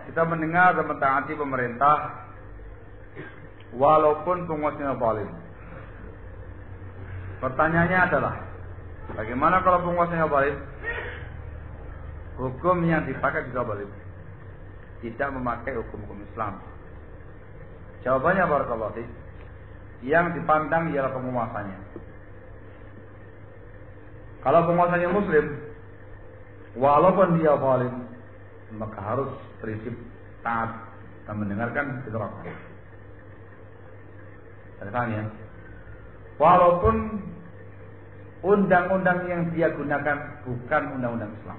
kita mendengar dan mentaati pemerintah walaupun penguasanya zalim. Pertanyaannya adalah, bagaimana kalau penguasanya zalim? Hukum yang dipakai juga zalim, tidak memakai hukum-hukum Islam. Jawabannya barakallahu fiik, yang dipandang ialah penguasanya. Kalau penguasanya muslim, walaupun dia zalim, maka harus prinsip taat dan mendengarkan keterangan. Tanya, walaupun undang-undang yang dia gunakan bukan undang-undang Islam,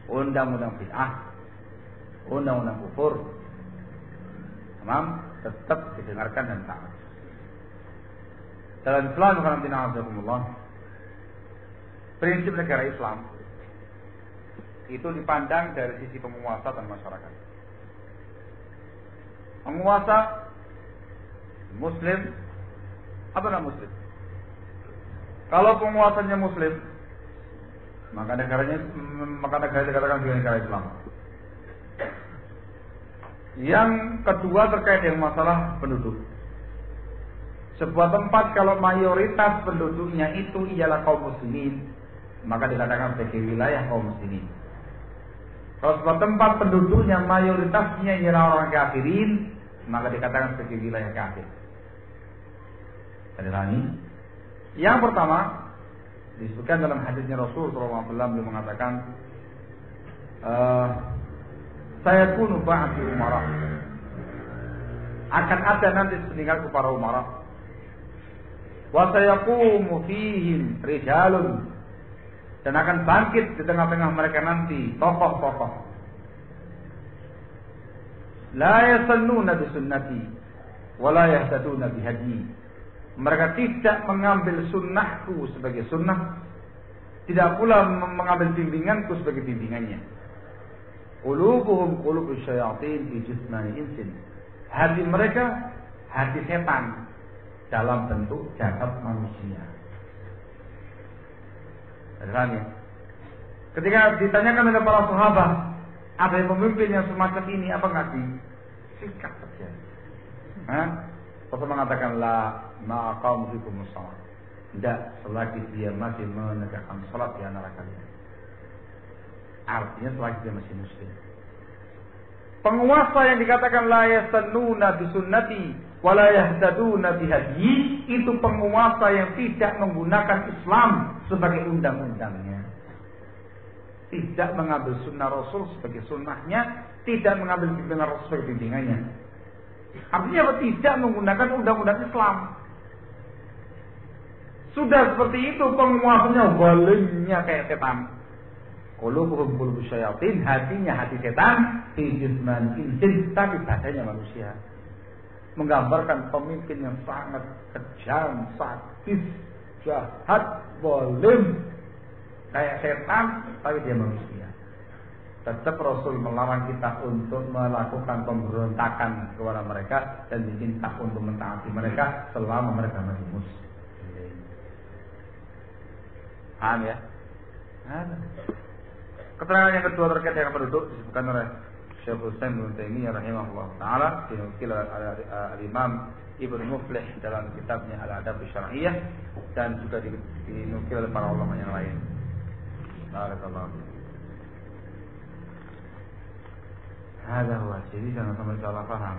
undang-undang bid'ah, undang-undang kufur, tetap didengarkan dan taat. Dalam Islam, prinsip negara Islam itu dipandang dari sisi penguasa dan masyarakat. Penguasa muslim atau non muslim? Kalau penguasanya muslim, maka negara dikatakan sebagai negara Islam. Yang kedua terkait dengan masalah penduduk. Sebuah tempat kalau mayoritas penduduknya itu ialah kaum muslimin, maka dikatakan sebagai wilayah kaum muslimin. Kalau sebuah tempat penduduknya mayoritasnya ialah orang kafirin, maka dikatakan sebagai wilayah kafir. Yang pertama disebutkan dalam hadisnya Rasul SAW, beliau mengatakan, saya kunu ba'di umara, akan ada nanti sepeninggalku para umara, wa sayaqumu fihim rijalun, dan akan bangkit di tengah-tengah mereka nanti tokoh-tokoh, la yasannuna bi sunnati wa la yahtaduna bi hadi. Mereka tidak mengambil sunnahku sebagai sunnah, tidak pula mengambil bimbinganku sebagai bimbingannya. Qulubuhum qulubus syayatin fi jismani insin. Hati mereka hati setan dalam bentuk jasad manusia. Ketika ditanyakan oleh para sahabat, ada yang pemimpin yang semacam ini, apa nggak disikat saja? Rasul mengatakan, la ma'aqamu fikum shalah. Tidak, selagi dia masih menegakkan salat di antara kalian. Artinya selagi dia masih muslim. Penguasa yang dikatakan la yasannuna bi sunnati wa la yahtaduna bi hadi, itu penguasa yang tidak menggunakan Islam sebagai undang-undangnya, tidak mengambil sunnah Rasul sebagai sunnahnya, tidak mengambil bimbingan Rasul sebagai bimbingannya. Artinya apa? Tidak menggunakan undang-undang Islam. Sudah seperti itu penguasanya zalimnya kayak setan. Qulubuhum qulubus syayatin, hatinya hati setan, fi jisman insin, tapi badannya manusia. Menggambarkan pemimpin yang sangat kejam, sadis, jahat, zalim, kayak setan, tapi dia manusia. Tetap Rasul melarang kita untuk melakukan pemberontakan kepada mereka dan diminta untuk mentaati mereka selama mereka masih muslim. Paham ya? Keterangan yang kedua terkait dengan penduduk disebutkan oleh Syekh Husain bin Taimiyah rahimahullah taala, dinukil al-Imam Ibnu Muflih dalam kitabnya Al-Adab Syar'iyyah, dan juga dinukil oleh para ulama yang lain. Barakallahu. Ada huwa, jadi jangan sampai salah paham.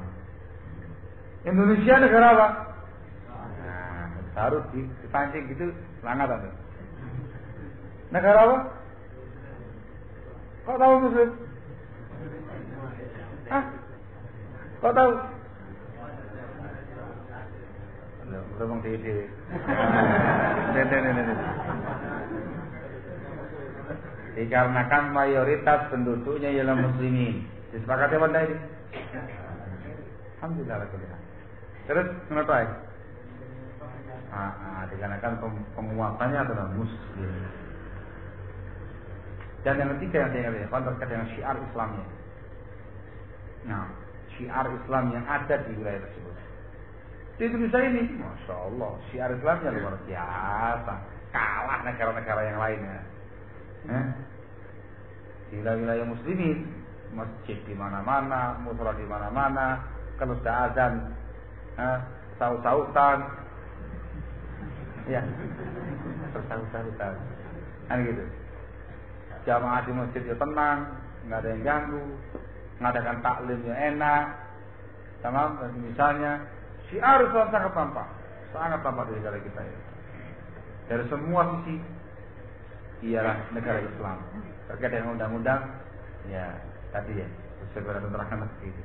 Indonesia negara apa? Nah, taruh dipancing gitu, selangat ada. Negara apa? Kok tahu muslim? Hah? Kok tahu? Beromong di ide. Dikarenakan mayoritas penduduknya ialah muslimin. Disepakati apa enggak ini? Alhamdulillah. Terus kenapa ya? Dikarenakan penguasanya adalah muslim. Dan yang ketiga yang saya katakan terkait dengan syiar Islamnya. Nah, syiar Islam yang ada di wilayah tersebut. Di Indonesia ini, masya Allah, syiar Islamnya luar biasa, kalah negara-negara yang lainnya. Di wilayah muslimin, masjid di mana-mana, mushola di mana-mana, kalau sudah azan, saut-sautan, ya, bersaut-sautan, kan gitu. Jamaah di masjid ya tenang, nggak ada yang ganggu, ngadakan taklim ya enak, sama misalnya syiar sangat tampak di negara kita ya. Dari semua sisi ialah negara Islam. Terkait dengan undang-undang, ya tadi ya, saya berada terangkan seperti itu.